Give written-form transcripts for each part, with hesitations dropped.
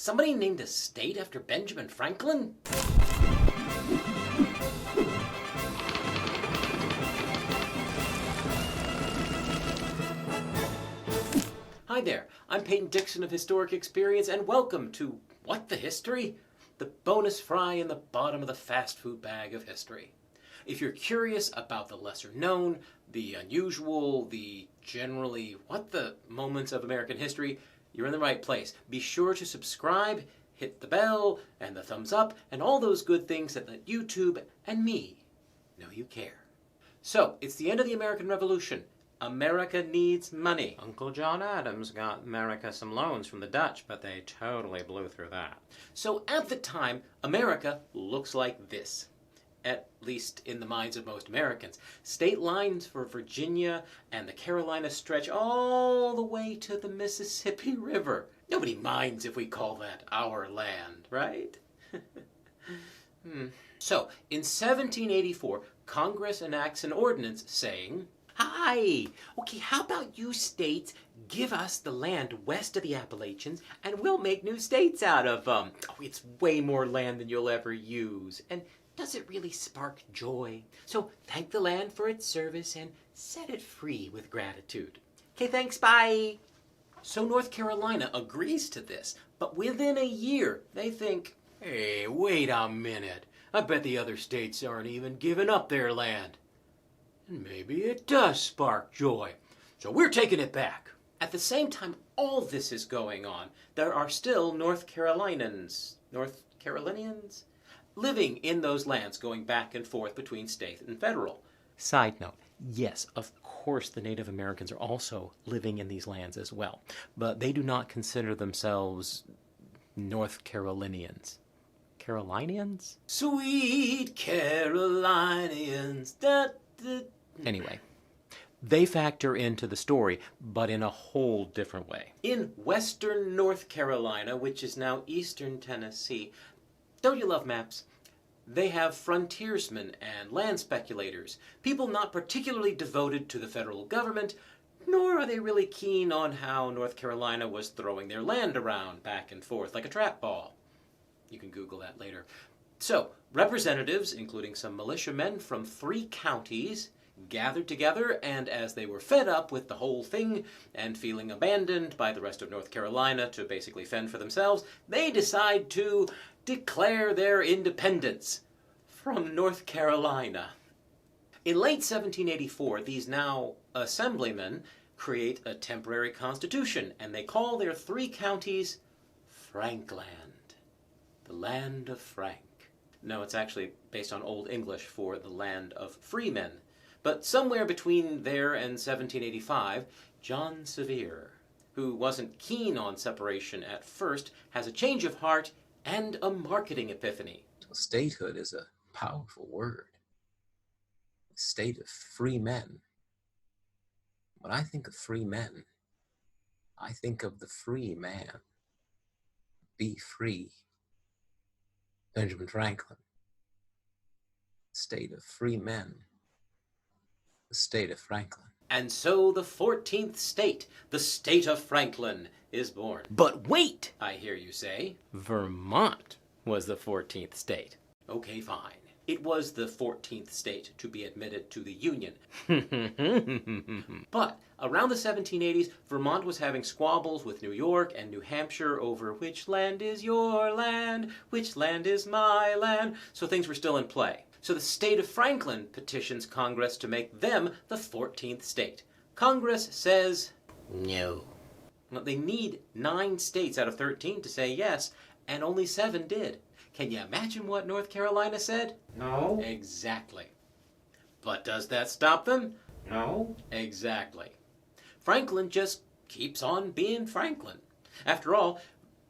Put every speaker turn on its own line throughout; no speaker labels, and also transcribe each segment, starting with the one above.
Somebody named a state after Benjamin Franklin? Hi there, I'm Peyton Dixon of Historic Experience, and welcome to What the History? The bonus fry in the bottom of the fast food bag of history. If you're curious about the lesser known, the unusual, the generally what the moments of American history, you're in the right place. Be sure to subscribe, hit the bell, and the thumbs up, and all those good things that let YouTube and me know you care. So, it's the end of the American Revolution. America needs money. Uncle John Adams got America some loans from the Dutch, but they totally blew through that. So at the time, America looks like this. At least in the minds of most Americans. State lines for Virginia and the Carolinas stretch all the way to the Mississippi River. Nobody minds if we call that our land, right? So, in 1784, Congress enacts an ordinance saying, "Hi! Okay, how about you states give us the land west of the Appalachians and we'll make new states out of them. Oh, it's way more land than you'll ever use. And does it really spark joy? So thank the land for its service and set it free with gratitude. Okay, thanks, bye." So North Carolina agrees to this, but within a year they think, hey, wait a minute. I bet the other states aren't even giving up their land. And maybe it does spark joy. So we're taking it back. At the same time all this is going on, there are still North Carolinians living in those lands, going back and forth between state and federal. Side note, yes, of course the Native Americans are also living in these lands as well, but they do not consider themselves North Carolinians. Carolinians? Sweet Carolinians. Da, da. Anyway, they factor into the story, but in a whole different way. In western North Carolina, which is now eastern Tennessee, don't you love maps? They have frontiersmen and land speculators, people not particularly devoted to the federal government, nor are they really keen on how North Carolina was throwing their land around back and forth like a trap ball. You can Google that later. So, representatives, including some militiamen from 3 counties, gathered together, and as they were fed up with the whole thing and feeling abandoned by the rest of North Carolina to basically fend for themselves, they decide to declare their independence from North Carolina. In late 1784, these now assemblymen create a temporary constitution, and they call their 3 counties Frankland, the land of Frank. No, it's actually based on Old English for the land of freemen. But somewhere between there and 1785, John Sevier, who wasn't keen on separation at first, has a change of heart and a marketing epiphany.
Statehood is a powerful word. A state of free men. When I think of free men, I think of the free man. Be free. Benjamin Franklin. State of free men. The state of Franklin.
And so the 14th state, the state of Franklin, is born. But wait, I hear you say, Vermont was the 14th state. Okay, fine. It was the 14th state to be admitted to the Union. But around the 1780s, Vermont was having squabbles with New York and New Hampshire over which land is your land, which land is my land, so things were still in play. So the state of Franklin petitions Congress to make them the 14th state. Congress says no. Well, they need 9 states out of 13 to say yes, and only 7 did. Can you imagine what North Carolina said? No. Exactly. But does that stop them? No. Exactly. Franklin just keeps on being Franklin. After all,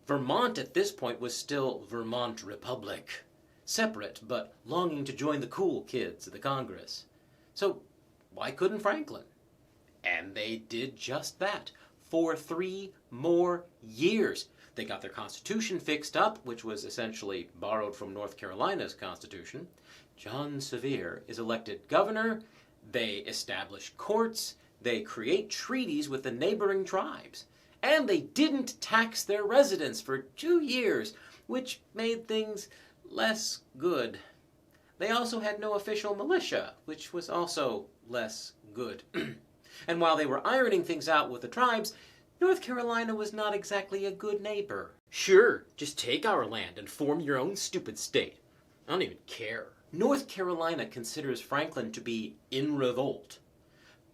Vermont at this point was still Vermont Republic. Separate, but longing to join the cool kids of the Congress. So, why couldn't Franklin? And they did just that, for 3 more years. They got their constitution fixed up, which was essentially borrowed from North Carolina's constitution. John Sevier is elected governor. They establish courts. They create treaties with the neighboring tribes. And they didn't tax their residents for 2 years, which made things less good. They also had no official militia, which was also less good. And while they were ironing things out with the tribes, North Carolina was not exactly a good neighbor. Sure, just take our land and form your own stupid state. I don't even care. North Carolina considers Franklin to be in revolt.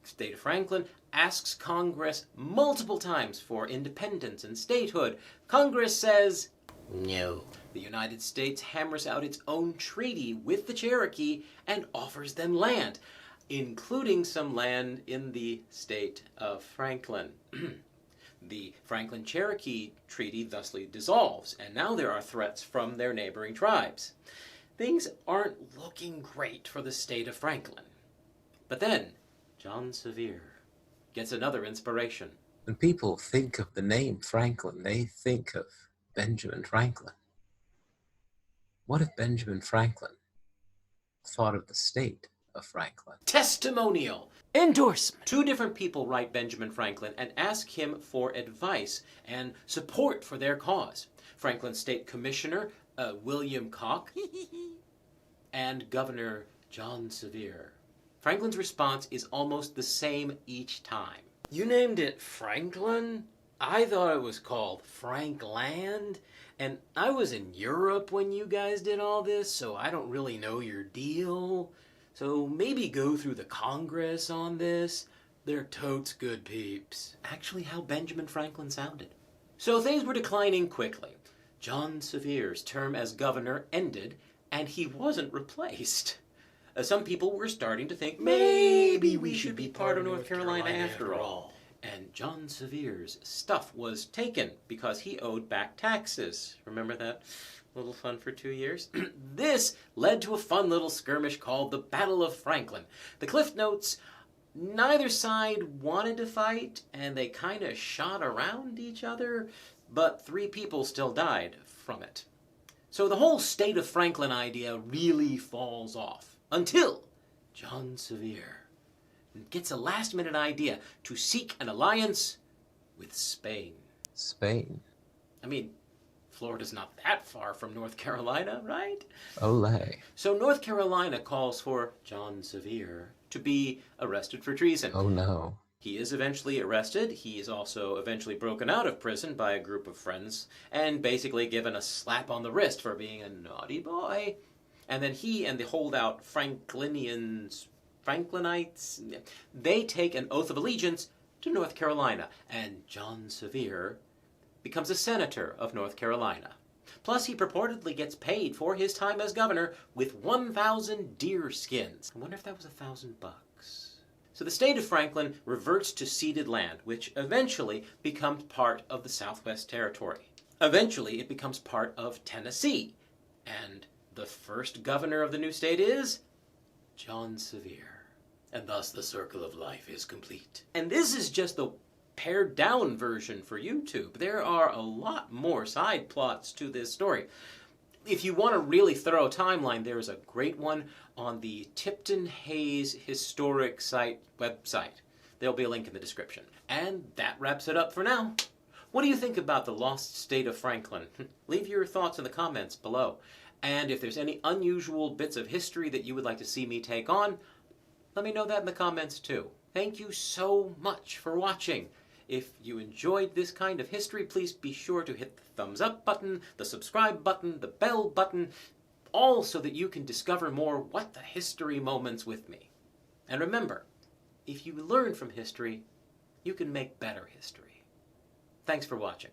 The state of Franklin asks Congress multiple times for independence and statehood. Congress says no. The United States hammers out its own treaty with the Cherokee and offers them land, including some land in the state of Franklin. The Franklin-Cherokee Treaty thusly dissolves, and now there are threats from their neighboring tribes. Things aren't looking great for the state of Franklin. But then, John Sevier gets another inspiration.
When people think of the name Franklin, they think of Benjamin Franklin. What if Benjamin Franklin thought of the state of Franklin?
Testimonial Endorsement. 2 different people write Benjamin Franklin and ask him for advice and support for their cause. Franklin State Commissioner William Koch and Governor John Sevier. Franklin's response is almost the same each time. You named it Franklin? I thought it was called Frankland, and I was in Europe when you guys did all this, so I don't really know your deal. So maybe go through the Congress on this. They're totes good peeps. Actually how Benjamin Franklin sounded. So things were declining quickly. John Sevier's term as governor ended, and he wasn't replaced. Some people were starting to think maybe we should be part of North Carolina after all. And John Sevier's stuff was taken because he owed back taxes. Remember that little fun for 2 years? This led to a fun little skirmish called the Battle of Franklin. The Cliff Notes, neither side wanted to fight, and they kind of shot around each other, but 3 people still died from it. So the whole state of Franklin idea really falls off, until John Sevier gets a last-minute idea to seek an alliance with Spain.
Spain?
I mean, Florida's not that far from North Carolina, right?
Olé.
So North Carolina calls for John Sevier to be arrested for treason.
Oh no.
He is eventually arrested. He is also eventually broken out of prison by a group of friends and basically given a slap on the wrist for being a naughty boy. And then he and the holdout Franklinites, they take an oath of allegiance to North Carolina, and John Sevier becomes a senator of North Carolina. Plus, he purportedly gets paid for his time as governor with 1,000 deer skins. I wonder if that was $1,000. So the state of Franklin reverts to ceded land, which eventually becomes part of the Southwest Territory. Eventually, it becomes part of Tennessee, and the first governor of the new state is John Sevier. And thus the circle of life is complete. And this is just the pared down version for YouTube. There are a lot more side plots to this story. If you want a really thorough timeline, there is a great one on the Tipton Hayes Historic Site website. There'll be a link in the description. And that wraps it up for now. What do you think about the lost state of Franklin? Leave your thoughts in the comments below. And if there's any unusual bits of history that you would like to see me take on, let me know that in the comments too. Thank you so much for watching. If you enjoyed this kind of history, please be sure to hit the thumbs up button, the subscribe button, the bell button, all so that you can discover more What the History moments with me. And remember, if you learn from history, you can make better history. Thanks for watching.